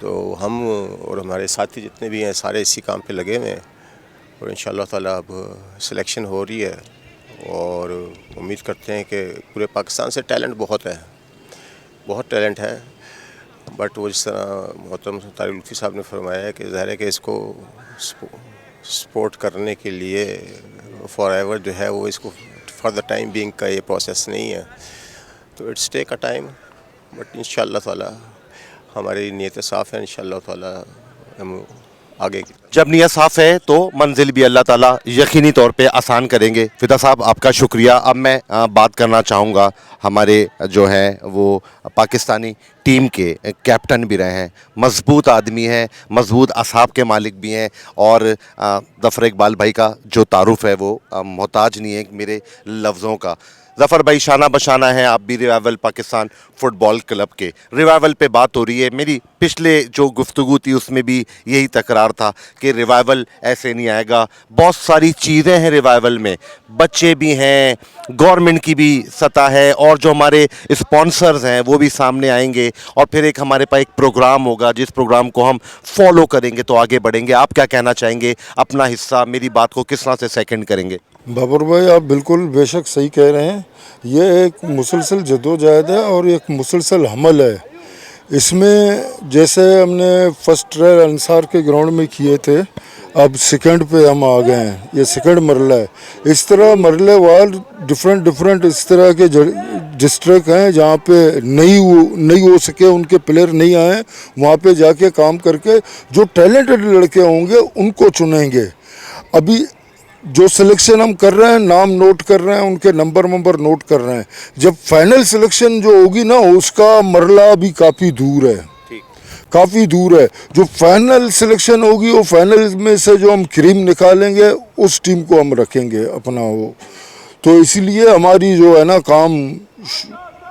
تو ہم اور ہمارے ساتھی جتنے بھی ہیں سارے اسی کام پہ لگے ہوئے ہیں، اور انشاءاللہ تعالیٰ اب سلیکشن ہو رہی ہے، اور امید کرتے ہیں کہ پورے پاکستان سے ٹیلنٹ بہت ہے، بہت ٹیلنٹ ہے، بٹ وہ جس طرح محترم طارق لطفی صاحب نے فرمایا ہے کہ ظاہر ہے کہ اس کو سپورٹ کرنے کے لیے فار ایور جو ہے وہ اس کو فار دا ٹائم بینگ کا یہ پروسیس نہیں ہے، تو it's take a time, but انشاءاللہ تعالیٰ ہماری نیت صاف ہے، انشاءاللہ تعالیٰ ہم آگے کی جب نیت صاف ہے تو منزل بھی اللہ تعالیٰ یقینی طور پہ آسان کریں گے. فدا صاحب آپ کا شکریہ. اب میں بات کرنا چاہوں گا ہمارے جو ہیں وہ پاکستانی ٹیم کے کیپٹن بھی رہے ہیں، مضبوط آدمی ہیں، مضبوط اعصاب کے مالک بھی ہیں، اور ظفر اقبال بھائی کا جو تعارف ہے وہ محتاج نہیں ہے میرے لفظوں کا. ظفر بھائی شانہ بشانہ ہیں آپ بھی ریوائول پاکستان فٹ بال کلب کے. ریوائول پہ بات ہو رہی ہے، میری پچھلے جو گفتگو تھی اس میں بھی یہی تکرار تھا کہ ریوائول ایسے نہیں آئے گا. بہت ساری چیزیں ہیں ریوائول میں، بچے بھی ہیں، گورنمنٹ کی بھی سطح ہے، اور جو ہمارے اسپانسرز ہیں وہ بھی سامنے آئیں گے، اور پھر ایک ہمارے پاس ایک پروگرام ہوگا جس پروگرام کو ہم فالو کریں گے تو آگے بڑھیں گے. آپ کیا کہنا چاہیں گے؟ اپنا حصہ میری بات کو کس طرح سے سیکنڈ کریں گے؟ بابر بھائی آپ بالکل بے شک صحیح کہہ رہے ہیں. یہ ایک مسلسل جدوجہد ہے اور ایک مسلسل حمل ہے. اس میں جیسے ہم نے فرسٹ ٹرائل انصار کے گراؤنڈ میں کیے تھے، اب سیکنڈ پہ ہم آ گئے ہیں، یہ سیکنڈ مرحلہ ہے. اس طرح مرحلے وار ڈفرینٹ اس طرح کے ڈسٹرکٹ ہیں جہاں پہ نہیں ہو سکے، ان کے پلیئر نہیں آئے، وہاں پہ جا کے کام کر کے جو ٹیلنٹڈ لڑکے ہوں گے ان کو چنیں گے. ابھی جو سلیکشن ہم کر رہے ہیں، نام نوٹ کر رہے ہیں، ان کے نمبر نوٹ کر رہے ہیں. جب فائنل سلیکشن جو ہوگی نا اس کا مرحلہ بھی کافی دور ہے، کافی دور ہے. جو فائنل سلیکشن ہوگی وہ فائنل میں سے جو ہم کریم نکالیں گے اس ٹیم کو ہم رکھیں گے اپنا وہ. تو اسی لیے ہماری جو ہے نا کام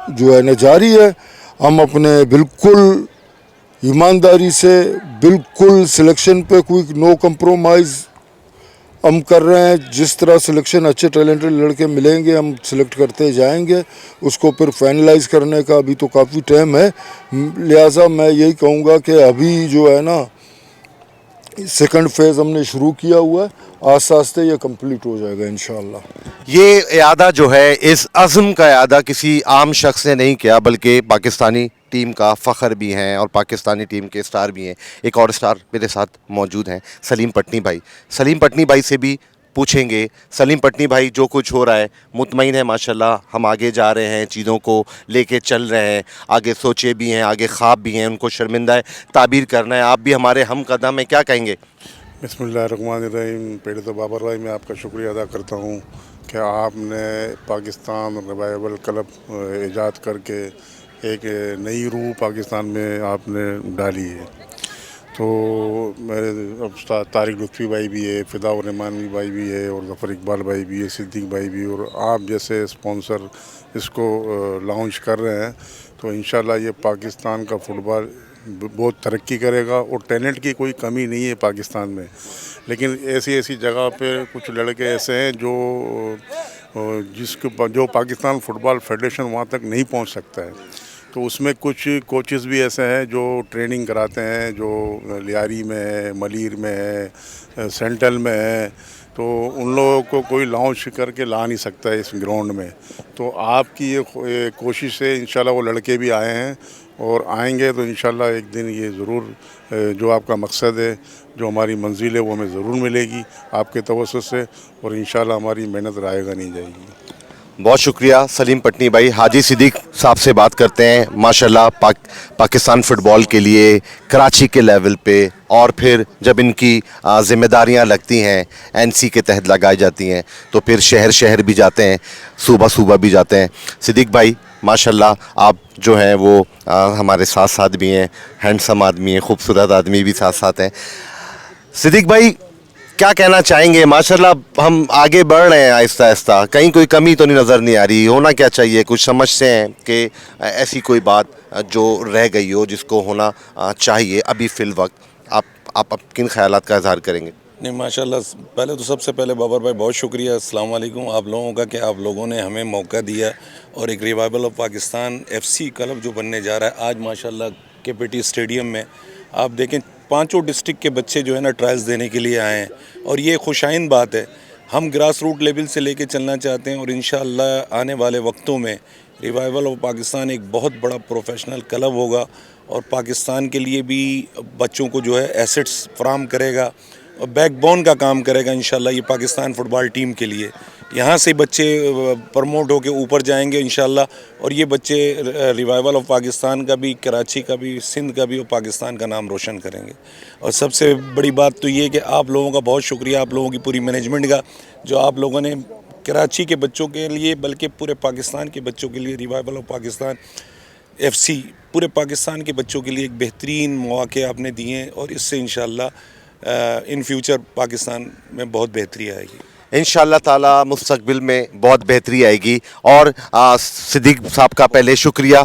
جو ہے نا جاری ہے. ہم اپنے بالکل ایمانداری سے بالکل سلیکشن پہ کوئی نو کمپرومائز ہم کر رہے ہیں. جس طرح سلیکشن اچھے ٹیلنٹڈ لڑکے ملیں گے ہم سلیکٹ کرتے جائیں گے، اس کو پھر فائنلائز کرنے کا ابھی تو کافی ٹائم ہے. لہٰذا میں یہی کہوں گا کہ ابھی جو ہے نا سیکنڈ فیز ہم نے شروع کیا ہوا ہے، آہستہ آہستہ یہ کمپلیٹ ہو جائے گا انشاءاللہ. یہ اعادہ جو ہے اس عزم کا اعادہ کسی عام شخص نے نہیں کیا، بلکہ پاکستانی ٹیم کا فخر بھی ہیں اور پاکستانی ٹیم کے سٹار بھی ہیں. ایک اور سٹار میرے ساتھ موجود ہیں، سلیم پٹنی بھائی. سلیم پٹنی بھائی سے بھی پوچھیں گے. سلیم پٹنی بھائی جو کچھ ہو رہا ہے مطمئن ہے ماشاءاللہ ہم آگے جا رہے ہیں، چیزوں کو لے کے چل رہے ہیں، آگے سوچے بھی ہیں، آگے خواب بھی ہیں، ان کو شرمندہ تعبیر کرنا ہے. آپ بھی ہمارے ہم قدم ہیں، کیا کہیں گے؟ بسم اللہ الرحمن الرحیم. پہلے تو بابر بھائی میں آپ کا شکریہ ادا کرتا ہوں کہ آپ نے پاکستان ریوائول کلب ایجاد کر کے ایک نئی روح پاکستان میں آپ نے ڈالی ہے. تو میرے استاد طارق لطفی بھائی بھی ہے، فدا الرحمان بھائی بھی ہے، اور ظفر اقبال بھائی بھی ہے، صدیق بھائی بھی، اور آپ جیسے اسپانسر اس کو لانچ کر رہے ہیں تو انشاءاللہ یہ پاکستان کا فٹ بال بہت ترقی کرے گا. اور ٹیلنٹ کی کوئی کمی نہیں ہے پاکستان میں، لیکن ایسی جگہ پہ کچھ لڑکے ایسے ہیں جو پاکستان فٹ بال فیڈریشن وہاں تک نہیں پہنچ سکتا ہے. تو اس میں کچھ کوچز بھی ایسے ہیں جو ٹریننگ کراتے ہیں، جو لیاری میں ہے، ملیر میں ہے، سینٹرل میں ہے. تو ان لوگوں کو کوئی لانچ کر کے لا نہیں سکتا ہے اس گراؤنڈ میں. تو آپ کی یہ کوشش ہے، انشاءاللہ وہ لڑکے بھی آئے ہیں اور آئیں گے تو انشاءاللہ ایک دن یہ ضرور جو آپ کا مقصد ہے، جو ہماری منزل ہے وہ ہمیں ضرور ملے گی آپ کے توسط سے، اور انشاءاللہ ہماری محنت رائے گا نہیں جائے گی. بہت شکریہ سلیم پٹنی بھائی. حاجی صدیق صاحب سے بات کرتے ہیں. ماشاءاللہ پاکستان فٹ بال کے لیے کراچی کے لیول پہ، اور پھر جب ان کی ذمہ داریاں لگتی ہیں NC کے تحت لگائی جاتی ہیں تو پھر شہر بھی جاتے ہیں، صوبہ بھی جاتے ہیں. صدیق بھائی ماشاءاللہ آپ جو ہیں وہ ہمارے ساتھ بھی ہیں، ہینڈسم آدمی ہیں، خوبصورت آدمی بھی ساتھ ہیں. صدیق بھائی کیا کہنا چاہیں گے؟ ماشاءاللہ ہم آگے بڑھ رہے ہیں آہستہ آہستہ، کہیں کوئی کمی تو نہیں نظر نہیں آ رہی. ہونا کیا چاہیے؟ کچھ سمجھتے ہیں کہ ایسی کوئی بات جو رہ گئی ہو جس کو ہونا چاہیے ابھی فی الوقت؟ آپ کن خیالات کا اظہار کریں گے؟ نہیں ماشاءاللہ، پہلے تو سب سے پہلے بابر بھائی بہت شکریہ، السلام علیکم آپ لوگوں کا کہ آپ لوگوں نے ہمیں موقع دیا، اور ایک revival of Pakistan FC club جو بننے جا رہا ہے. آج ماشاءاللہ KPT اسٹیڈیم میں. آپ دیکھیں 5 ڈسٹرکٹ کے بچے جو ہے نا ٹرائلز دینے کے لیے آئے ہیں, اور یہ خوشائن بات ہے. ہم گراس روٹ لیول سے لے کے چلنا چاہتے ہیں, اور انشاءاللہ آنے والے وقتوں میں ریوائول آف پاکستان ایک بہت بڑا پروفیشنل کلب ہوگا, اور پاکستان کے لیے بھی بچوں کو جو ہے ایسٹس فراہم کرے گا, اور بیک بون کا کام کرے گا انشاءاللہ یہ پاکستان فٹ بال ٹیم کے لیے. یہاں سے بچے پروموٹ ہو کے اوپر جائیں گے انشاءاللہ, اور یہ بچے ریوائول آف پاکستان کا بھی, کراچی کا بھی, سندھ کا بھی, اور پاکستان کا نام روشن کریں گے. اور سب سے بڑی بات تو یہ کہ آپ لوگوں کا بہت شکریہ, آپ لوگوں کی پوری مینجمنٹ کا, جو آپ لوگوں نے کراچی کے بچوں کے لیے بلکہ پورے پاکستان کے بچوں کے لیے ریوائول آف پاکستان FC پورے پاکستان کے بچوں کے لیے ایک بہترین مواقع آپ نے دیے ہیں, اور اس سے انشاءاللہ ان فیوچر پاکستان میں بہت بہتری آئے گی. انشاءاللہ تعالی مستقبل میں بہت بہتری آئے گی. اور صدیق صاحب کا پہلے شکریہ.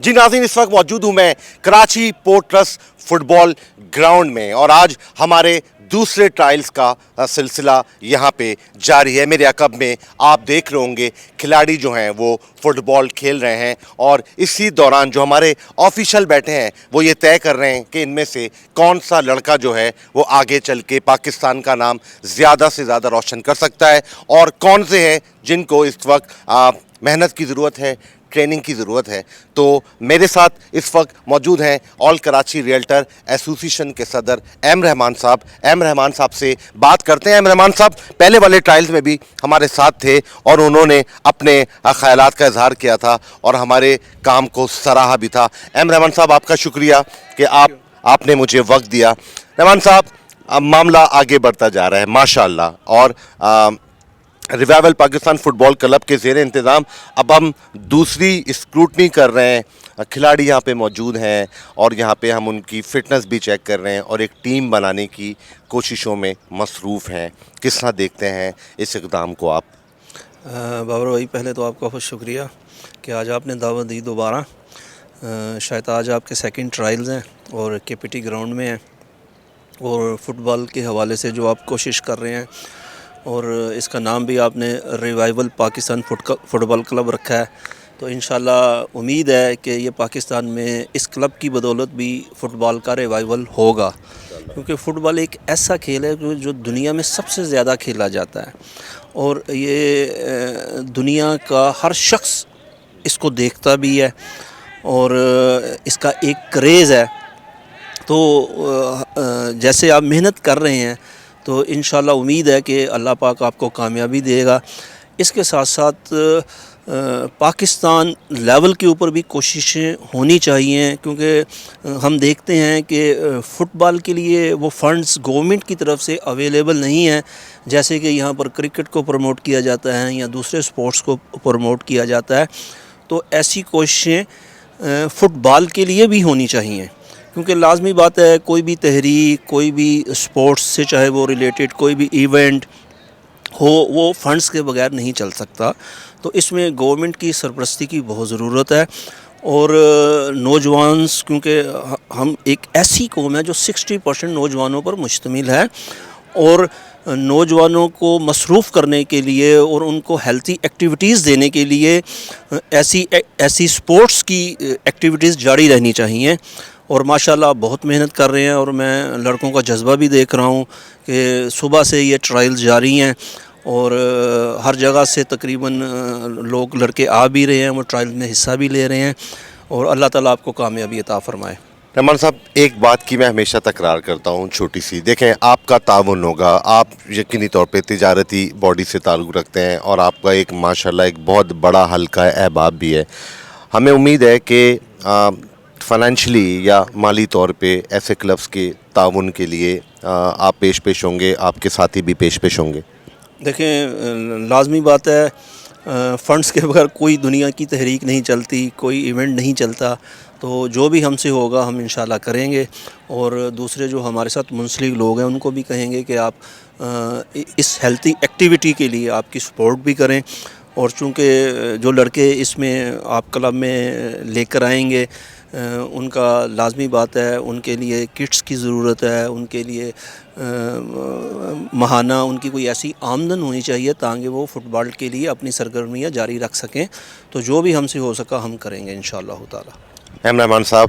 جی ناظرین, اس وقت موجود ہوں میں کراچی پورٹ ٹرسٹ فٹ بال گراؤنڈ میں, اور آج ہمارے دوسرے ٹرائلز کا سلسلہ یہاں پہ جاری ہے. میرے عقب میں آپ دیکھ رہے ہوں گے کھلاڑی جو ہیں وہ فٹ بال کھیل رہے ہیں, اور اسی دوران جو ہمارے آفیشل بیٹھے ہیں وہ یہ طے کر رہے ہیں کہ ان میں سے کون سا لڑکا جو ہے وہ آگے چل کے پاکستان کا نام زیادہ سے زیادہ روشن کر سکتا ہے, اور کون سے ہیں جن کو اس وقت محنت کی ضرورت ہے, ٹریننگ کی ضرورت ہے. تو میرے ساتھ اس وقت موجود ہیں آل کراچی ریئلٹر ایسوسیشن کے صدر ایم رحمان صاحب. ایم رحمان صاحب سے بات کرتے ہیں. ایم رحمان صاحب پہلے والے ٹرائلز میں بھی ہمارے ساتھ تھے, اور انہوں نے اپنے خیالات کا اظہار کیا تھا اور ہمارے کام کو سراہا بھی تھا. ایم رحمان صاحب آپ کا شکریہ کہ آپ نے مجھے وقت دیا. رحمان صاحب, اب معاملہ آگے بڑھتا جا رہا ہے ماشاءاللہ, اور ریوائول پاکستان فٹ بال کلب کے زیر انتظام اب ہم دوسری اسکروٹنی کر رہے ہیں. کھلاڑی یہاں پہ موجود ہیں, اور یہاں پہ ہم ان کی فٹنس بھی چیک کر رہے ہیں, اور ایک ٹیم بنانے کی کوششوں میں مصروف ہیں. کس طرح دیکھتے ہیں اس اقدام کو آپ؟ بابر بھائی, پہلے تو آپ کا بہت شکریہ کہ آج آپ نے دعوت دی دوبارہ. شاید آج آپ کے سیکنڈ ٹرائلز ہیں اور KPT گراؤنڈ میں ہیں, اور فٹ بال کے حوالے سے جو آپ کوشش کر رہے ہیں, اور اس کا نام بھی آپ نے ریوائول پاکستان فٹ بال کلب رکھا ہے. تو انشاءاللہ امید ہے کہ یہ پاکستان میں اس کلب کی بدولت بھی فٹ بال کا ریوائول ہوگا, کیونکہ فٹ بال ایک ایسا کھیل ہے جو دنیا میں سب سے زیادہ کھیلا جاتا ہے, اور یہ دنیا کا ہر شخص اس کو دیکھتا بھی ہے, اور اس کا ایک کریز ہے. تو جیسے آپ محنت کر رہے ہیں تو انشاءاللہ امید ہے کہ اللہ پاک آپ کو کامیابی دے گا. اس کے ساتھ ساتھ پاکستان لیول کے اوپر بھی کوششیں ہونی چاہیے, کیونکہ ہم دیکھتے ہیں کہ فٹ بال کے لیے وہ فنڈز گورنمنٹ کی طرف سے اویلیبل نہیں ہیں, جیسے کہ یہاں پر کرکٹ کو پروموٹ کیا جاتا ہے یا دوسرے سپورٹس کو پروموٹ کیا جاتا ہے. تو ایسی کوششیں فٹ بال کے لیے بھی ہونی چاہیے, کیونکہ لازمی بات ہے کوئی بھی تحریک, کوئی بھی سپورٹس سے چاہے وہ ریلیٹڈ کوئی بھی ایونٹ ہو, وہ فنڈز کے بغیر نہیں چل سکتا. تو اس میں گورنمنٹ کی سرپرستی کی بہت ضرورت ہے, اور نوجوانس, کیونکہ ہم ایک ایسی قوم ہے جو 60% نوجوانوں پر مشتمل ہے, اور نوجوانوں کو مصروف کرنے کے لیے اور ان کو ہیلتھی ایکٹیویٹیز دینے کے لیے ایسی سپورٹس کی ایکٹیویٹیز جاری رہنی چاہیے. اور ماشاءاللہ آپ بہت محنت کر رہے ہیں, اور میں لڑکوں کا جذبہ بھی دیکھ رہا ہوں کہ صبح سے یہ ٹرائلز جاری ہیں, اور ہر جگہ سے تقریباً لوگ لڑکے آ بھی رہے ہیں, وہ ٹرائل میں حصہ بھی لے رہے ہیں, اور اللہ تعالیٰ آپ کو کامیابی عطا فرمائے. رحمان صاحب, ایک بات کی میں ہمیشہ تکرار کرتا ہوں چھوٹی سی. دیکھیں, آپ کا تعاون ہوگا, آپ یقینی طور پہ تجارتی باڈی سے تعلق رکھتے ہیں, اور آپ کا ایک ماشاءاللہ ایک بہت بڑا حلقہ احباب بھی ہے. ہمیں امید ہے کہ فائنینشلی یا مالی طور پہ ایسے کلبس کے تعاون کے لیے آپ پیش ہوں گے, آپ کے ساتھی بھی پیش ہوں گے. دیکھیں, لازمی بات ہے, فنڈز کے بغیر کوئی دنیا کی تحریک نہیں چلتی, کوئی ایونٹ نہیں چلتا. تو جو بھی ہم سے ہوگا ہم انشاءاللہ کریں گے, اور دوسرے جو ہمارے ساتھ منسلک لوگ ہیں ان کو بھی کہیں گے کہ آپ اس ہیلتھی ایکٹیویٹی کے لیے آپ کی سپورٹ بھی کریں. اور چونکہ جو لڑکے اس میں آپ کلب میں لے کر آئیں گے, ان کا لازمی بات ہے ان کے لیے کٹس کی ضرورت ہے, ان کے لیے ماہانہ ان کی کوئی ایسی آمدن ہونی چاہیے تاکہ وہ فٹ بال کے لیے اپنی سرگرمیاں جاری رکھ سکیں. تو جو بھی ہم سے ہو سکا ہم کریں گے انشاءاللہ تعالی. ایم رحمان صاحب,